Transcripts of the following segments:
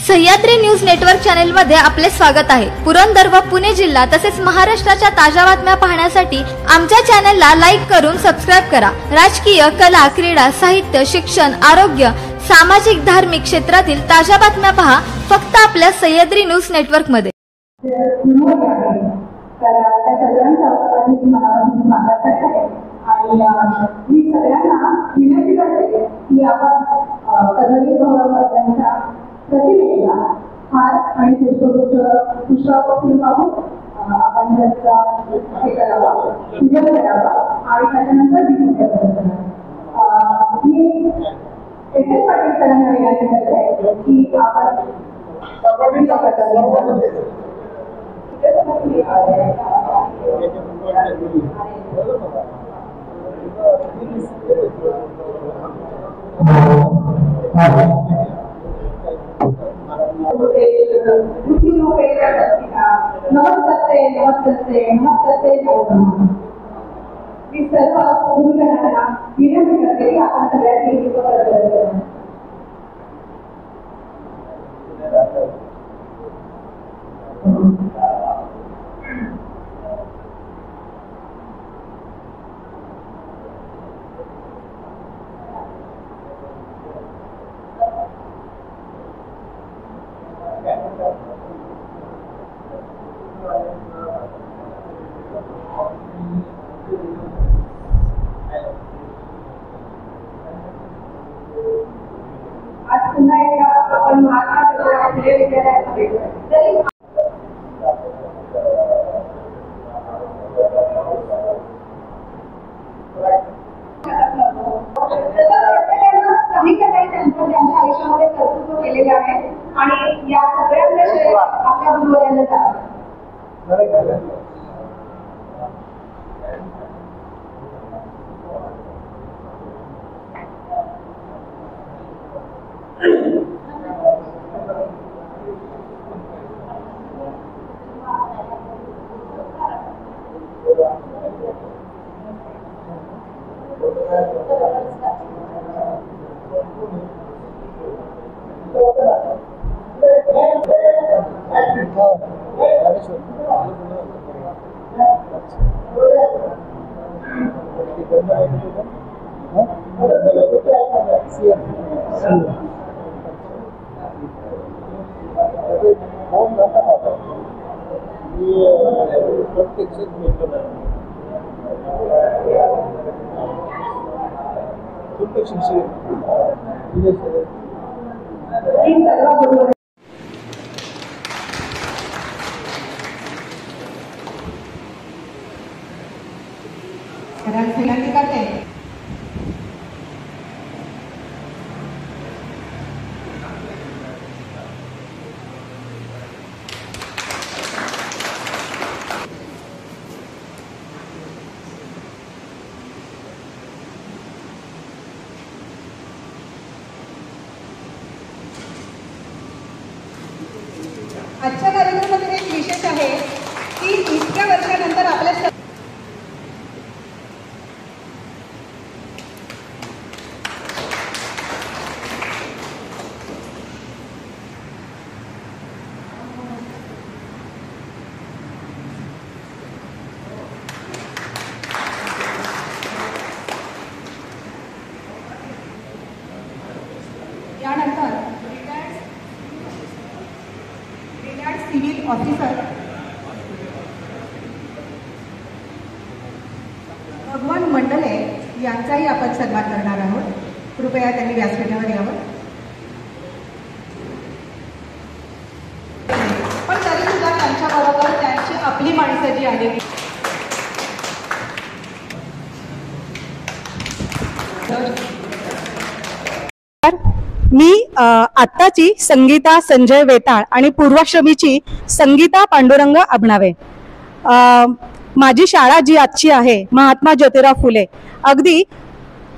Sahyadri news network channel मध्ये आपले स्वागत आहे। पुरंदर व पुणे जिल्हा तसेच महाराष्ट्राच्या ताज्या बातम्या पाहण्यासाठी आमच्या चॅनलला लाईक करून सबस्क्राइब करा। राजकीय, कला, क्रीडा, साहित्य, शिक्षण, आरोग्य, सामाजिक, धार्मिक क्षेत्रातील ताज्या बातम्या पहा फक्त आपल्या सह्याद्री न्यूज नेटवर्क मध्ये। प्रतिमेला हार आणि पुष्पगुच्छ पाहून आपण त्याचा हे करावं, पूजन करावं आणि त्याच्यानंतर दीपोत्सव करावा। मी एस पाटील सरांना विनंती करते की आपण नमस्ते नमस्ते नमस्ते मी सर्व गुरुजनांना विनंती करते की आपण सगळ्यांनी आज पुन्हा एकदा आपण महात्मा विद्यालयात जरी काही त्यांच्या आयुष्यामध्ये कर्तृत्व केलेले आहे आणि या सगळ्यांना श्रेय आपल्या गुरुवर्यांना जावं। आजच्या कार्यक्रमामध्ये एक विशेष आहे की इतक्या वर्षानंतर आपल्या यानंतर सिव्हिल ऑफिसर भगवान मंडले यांचाही आपण सन्मान करणार आहोत। कृपया त्यांनी व्यासपीठावर यावं। पण तरी सुद्धा त्यांच्याबरोबर त्यांची आपली माणसं जी आलेली मी आत्ताची संगीता संजय वेताळ आणि पूर्वाश्रमीची संगीता पांडुरंग अभनावे। माझी शाळा जी आजची आहे महात्मा ज्योतिराव फुले, अगदी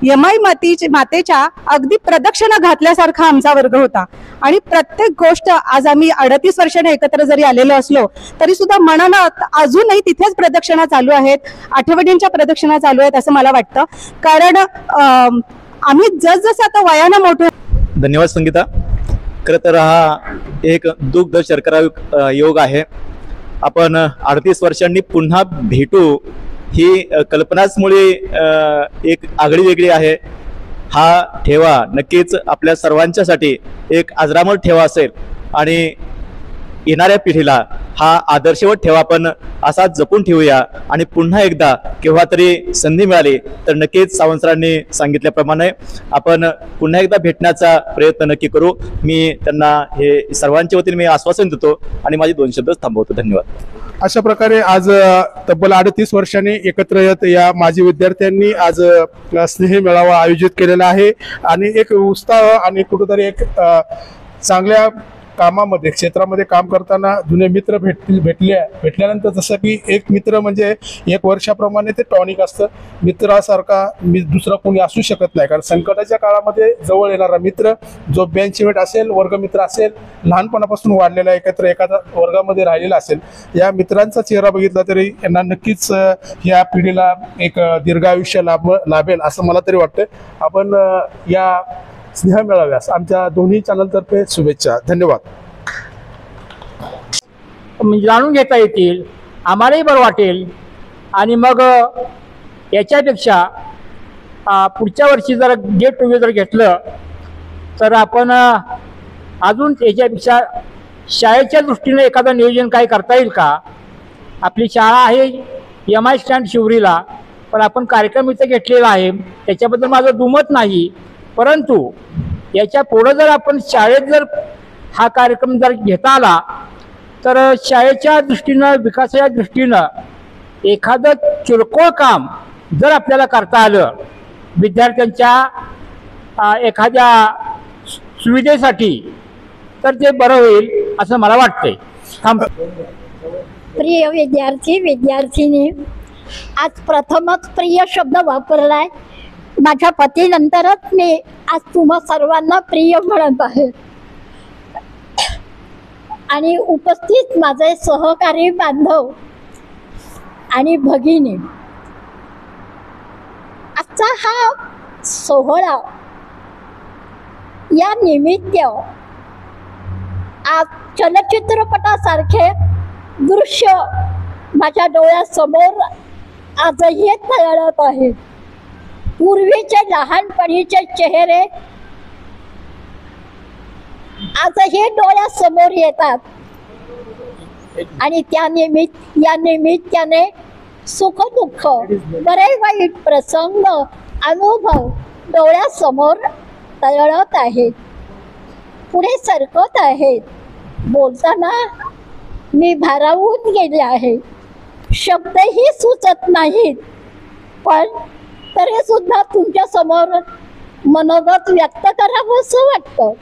यमाई मातेच्या अगदी प्रदक्षिणा घातल्यासारखा आमचा वर्ग होता आणि प्रत्येक गोष्ट आज आम्ही 38 वर्षाने एकत्र जरी आलेलो असलो तरी सुद्धा मनात अजूनही तिथेच प्रदक्षिणा चालू आहेत, आठवणींच्या प्रदक्षिणा चालू आहेत असं मला वाटतं। कारण आम्ही जसजसं आता वयानं मोठे। धन्यवाद संगीता। खरं तर हा एक दुग्ध शर्करा योग आहे. आपण 38 वर्षांनी पुन्हा भेटू ही कल्पनाच मुळे एक आगळी वेगळी आहे. हा ठेवा नक्कीच आपल्या सर्वांच्यासाठी एक अजरामर ठेवा असेल आणि येणाऱ्या पिढीला हा आदर्शवत ठेवा आपण असा जपून ठेवूया. आणि पुन्हा एकदा केव्हा तरी संधी मिळाली तर नक्कीच सावंत सरांनी सांगितल्याप्रमाणे आपण पुन्हा एकदा भेटण्याचा प्रयत्न नक्की करू. मी त्यांना हे सर्वांच्या वतीने मी आश्वासन देतो आणि माझे 2 शब्द थांबवतो. धन्यवाद. अशा प्रकारे आज तब्बल 38 वर्षांनी एकत्र येत या माजी विद्यार्थ्यांनी आज स्नेह मेळावा आयोजित केलेला आहे आणि एक उत्साह आणि कुठेतरी एक चांगल्या कामामध्ये क्षेत्रामध्ये काम करताना जुने मित्र भेटल्यानंतर जसं की एक मित्र म्हणजे 1 वर्षाप्रमाणे ते टॉनिक असतं. मित्रासारखा दुसरा कोणी असू शकत नाही, कारण संकटाच्या काळामध्ये जवळ येणारा मित्र जो बेंचमेट असेल, वर्गमित्र असेल, लहानपणापासून वाढलेला एकत्र एखादा वर्गामध्ये राहिलेला असेल, या मित्रांचा चेहरा बघितला तरी यांना नक्कीच या पिढीला एक दीर्घायुष्य लाभेल असं मला तरी वाटतं. आपण या स्नेह मेळाव्यास आमच्या दोन्ही चॅनलतर्फे शुभेच्छा. धन्यवाद. जाणून घेता येतील, आम्हालाही बरं वाटेल आणि मग याच्यापेक्षा पुढच्या वर्षी जर गेट टुगेदर घेतलं तर आपण अजून याच्यापेक्षा शाळेच्या दृष्टीने एखादं नियोजन काय करता येईल का. आपली शाळा आहे MI स्टँड शिवरीला, पण आपण कार्यक्रम इथं घेतलेला आहे, त्याच्याबद्दल माझं दुमत नाही. परंतु याच्या पुढं जर आपण शाळेत जर हा कार्यक्रम जर घेता आला तर शाळेच्या दृष्टीनं, विकासाच्या दृष्टीनं एखादं किरकोळ काम जर आपल्याला करता आलं विद्यार्थ्यांच्या एखाद्या सुविधेसाठी तर ते बरं होईल असं मला वाटतंय. प्रिय विद्यार्थिनी, आज प्रथमच प्रिय शब्द वापरलाय. माझ्या पतीनंतरच मी आज तुम्हा सर्वांना प्रिय म्हणत आहे. आणि उपस्थित माझे सहकारी बांधव आणि भगिनी, आजचा हा सोहळा या निमित्त आज चलचित्रपटासारखे दृश्य माझ्या डोळ्यासमोर आजही तयारत आहे. पूर्वीचे लहानपणीचे चेहरे आजही डोळ्यासमोर येतात आणि या निमित्ताने सुख दुःख, बरे वाईट प्रसंग, अनुभव डोळ्यासमोर तळत आहेत, पुढे सरकत आहेत. बोलताना मी भारावून गेले आहे, शब्दही सुचत नाहीत, पण तरी सुद्धा तुमच्या समोर मनोगत व्यक्त करावं असं वाटतं.